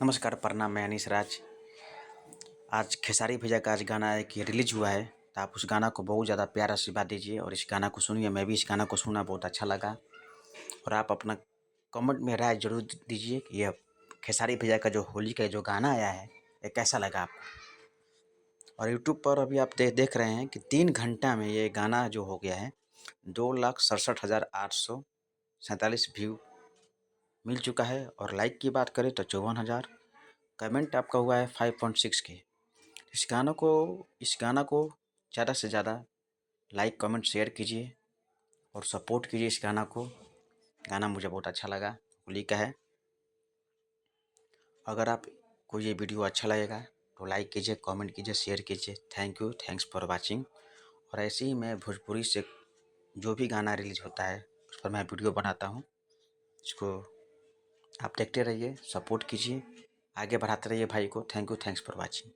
नमस्कार, प्रणाम। मैं अनीश राज। आज खेसारी भैया का आज गाना एक ये रिलीज हुआ है, तो आप उस गाना को बहुत ज़्यादा प्यार आशीर्वाद दीजिए और इस गाना को सुनिए। मैं भी इस गाना को सुना, बहुत अच्छा लगा। और आप अपना कमेंट में राय जरूर दीजिए कि यह खेसारी भैया का जो होली का जो गाना आया है, ये कैसा लगा आपको। और यूट्यूब पर अभी आप देख रहे हैं कि 3 घंटा में ये गाना जो हो गया है 2,67,847 व्यू मिल चुका है। और लाइक की बात करें तो 54,000, कमेंट आपका हुआ है 5.6 के। इस गाना को ज़्यादा से ज़्यादा लाइक कमेंट शेयर कीजिए और सपोर्ट कीजिए इस गाना को। गाना मुझे बहुत अच्छा लगा, होली का है। अगर आप को ये वीडियो अच्छा लगेगा तो लाइक कीजिए, कमेंट कीजिए, शेयर कीजिए। Thank you, thanks for watching. और ऐसे ही मैं भोजपुरी से जो भी गाना रिलीज होता है उस पर मैं वीडियो बनाता हूँ। इसको आप देखते रहिए, सपोर्ट कीजिए, आगे बढ़ाते रहिए भाई को। Thank you, thanks for watching.